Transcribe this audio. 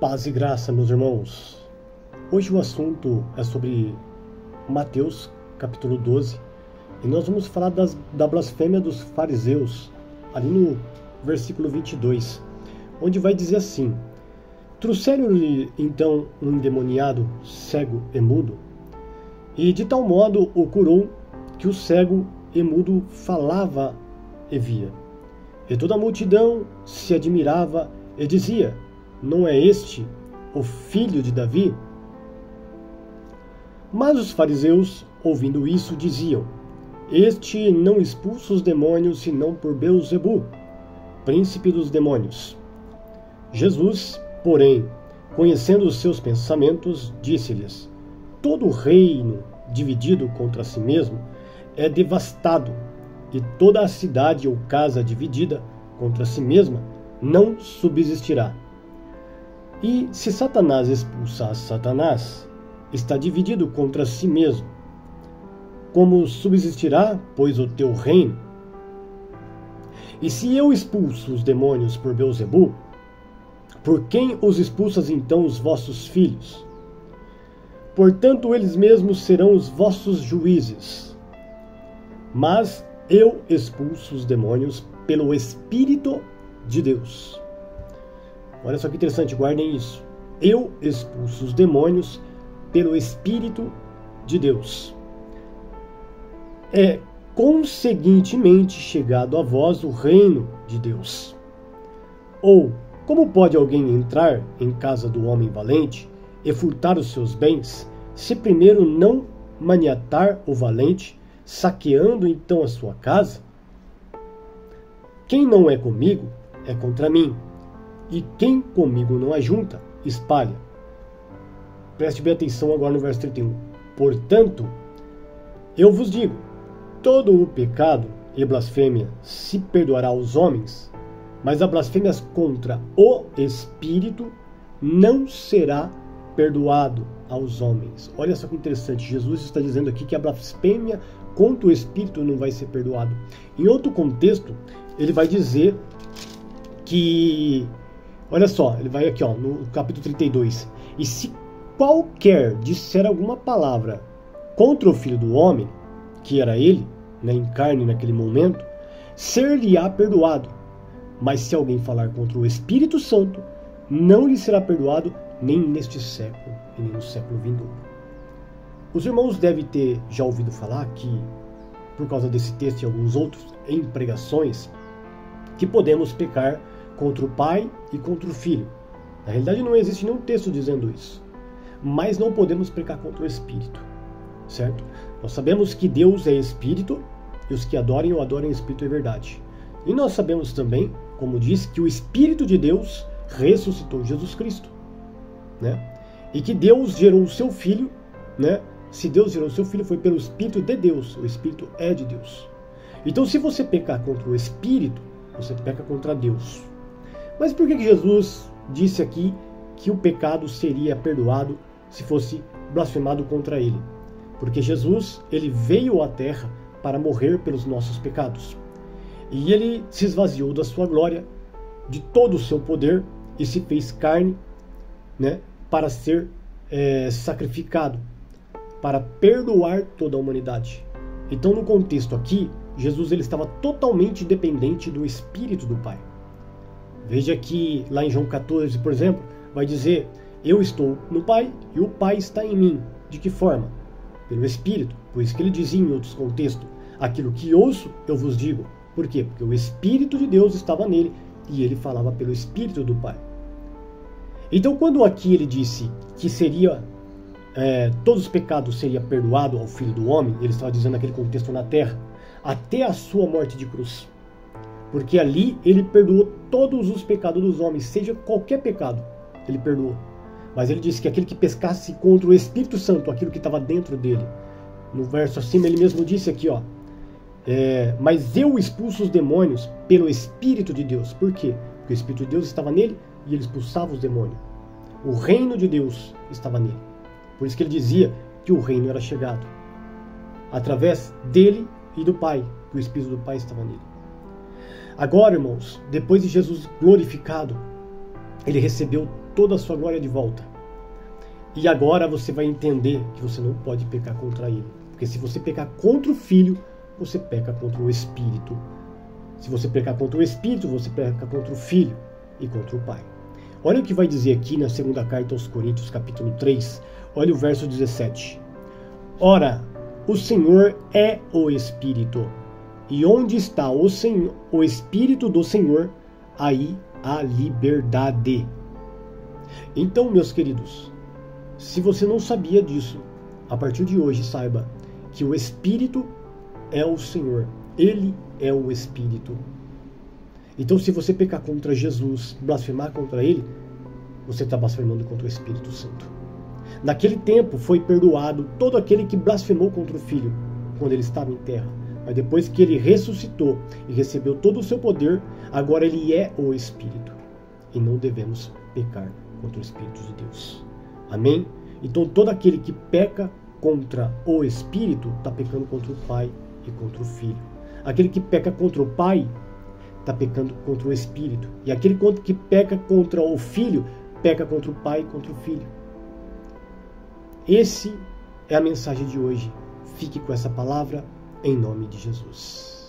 Paz e graça, meus irmãos. Hoje o assunto é sobre Mateus, capítulo 12, e nós vamos falar da blasfêmia dos fariseus, ali no versículo 22, onde vai dizer assim: trouxeram-lhe então um endemoniado, cego e mudo, e de tal modo o curou que o cego e mudo falava e via. E toda a multidão se admirava e dizia: não é este o filho de Davi? Mas os fariseus, ouvindo isso, diziam: este não expulsa os demônios senão por Beelzebu, príncipe dos demônios. Jesus, porém, conhecendo os seus pensamentos, disse-lhes: todo reino dividido contra si mesmo é devastado, e toda a cidade ou casa dividida contra si mesma não subsistirá. E se Satanás expulsar Satanás, está dividido contra si mesmo. Como subsistirá, pois, o teu reino? E se eu expulso os demônios por Beelzebu, por quem os expulsas então os vossos filhos? Portanto, eles mesmos serão os vossos juízes. Mas eu expulso os demônios pelo Espírito de Deus. Olha só que interessante, guardem isso. Eu expulso os demônios pelo Espírito de Deus. É conseguintemente chegado a vós o reino de Deus. Ou, como pode alguém entrar em casa do homem valente e furtar os seus bens, se primeiro não maniatar o valente, saqueando então a sua casa? Quem não é comigo é contra mim, e quem comigo não ajunta, espalha. Preste bem atenção agora no verso 31. Portanto, eu vos digo, todo o pecado e blasfêmia se perdoará aos homens, mas a blasfêmia contra o Espírito não será perdoado aos homens. Olha só que interessante, Jesus está dizendo aqui que a blasfêmia contra o Espírito não vai ser perdoado. Em outro contexto, ele vai dizer que, olha só, ele vai aqui no capítulo 32, e se qualquer disser alguma palavra contra o Filho do Homem, que era ele, em carne naquele momento, ser-lhe-á perdoado. Mas se alguém falar contra o Espírito Santo, não lhe será perdoado nem neste século e nem no século vindouro. Os irmãos devem ter já ouvido falar que, por causa desse texto e alguns outros em pregações, que podemos pecar contra o Pai e contra o Filho. Na realidade não existe nenhum texto dizendo isso. Mas não podemos pecar contra o Espírito, certo? Nós sabemos que Deus é Espírito e os que adorem o adorem em Espírito e verdade. E nós sabemos também, como diz, que o Espírito de Deus ressuscitou Jesus Cristo, né? E que Deus gerou o seu Filho, né? Se Deus gerou o seu Filho, foi pelo Espírito de Deus. O Espírito é de Deus. Então, se você pecar contra o Espírito, você peca contra Deus. Mas por que Jesus disse aqui que o pecado seria perdoado se fosse blasfemado contra ele? Porque Jesus, ele veio à terra para morrer pelos nossos pecados. E ele se esvaziou da sua glória, de todo o seu poder, e se fez carne, né, para ser sacrificado, para perdoar toda a humanidade. Então, no contexto aqui, Jesus ele estava totalmente dependente do Espírito do Pai. Veja que lá em João 14, por exemplo, vai dizer: eu estou no Pai e o Pai está em mim. De que forma? Pelo Espírito. Por isso que ele dizia em outros contextos: aquilo que ouço, eu vos digo. Por quê? Porque o Espírito de Deus estava nele e ele falava pelo Espírito do Pai. Então, quando aqui ele disse que seria todos os pecados seriam perdoados ao Filho do Homem, ele estava dizendo naquele contexto na terra, até a sua morte de cruz. Porque ali ele perdoou todos os pecados dos homens, seja qualquer pecado, ele perdoou. Mas ele disse que aquele que pescasse contra o Espírito Santo, aquilo que estava dentro dele. No verso acima ele mesmo disse aqui, mas eu expulso os demônios pelo Espírito de Deus. Por quê? Porque o Espírito de Deus estava nele e ele expulsava os demônios. O reino de Deus estava nele. Por isso que ele dizia que o reino era chegado através dele e do Pai, que o Espírito do Pai estava nele. Agora, irmãos, depois de Jesus glorificado, ele recebeu toda a sua glória de volta. E agora você vai entender que você não pode pecar contra ele. Porque se você pecar contra o Filho, você peca contra o Espírito. Se você pecar contra o Espírito, você peca contra o Filho e contra o Pai. Olha o que vai dizer aqui na segunda carta aos Coríntios, capítulo 3. Olha o verso 17. Ora, o Senhor é o Espírito. E onde está o Espírito do Senhor, aí há liberdade. Então, meus queridos, se você não sabia disso, a partir de hoje saiba que o Espírito é o Senhor. Ele é o Espírito. Então, se você pecar contra Jesus, blasfemar contra Ele, você está blasfemando contra o Espírito Santo. Naquele tempo foi perdoado todo aquele que blasfemou contra o Filho, quando ele estava em terra. Mas depois que ele ressuscitou e recebeu todo o seu poder, agora ele é o Espírito. E não devemos pecar contra o Espírito de Deus. Amém? Então todo aquele que peca contra o Espírito está pecando contra o Pai e contra o Filho. Aquele que peca contra o Pai está pecando contra o Espírito. E aquele que peca contra o Filho, peca contra o Pai e contra o Filho. Essa é a mensagem de hoje. Fique com essa palavra em nome de Jesus.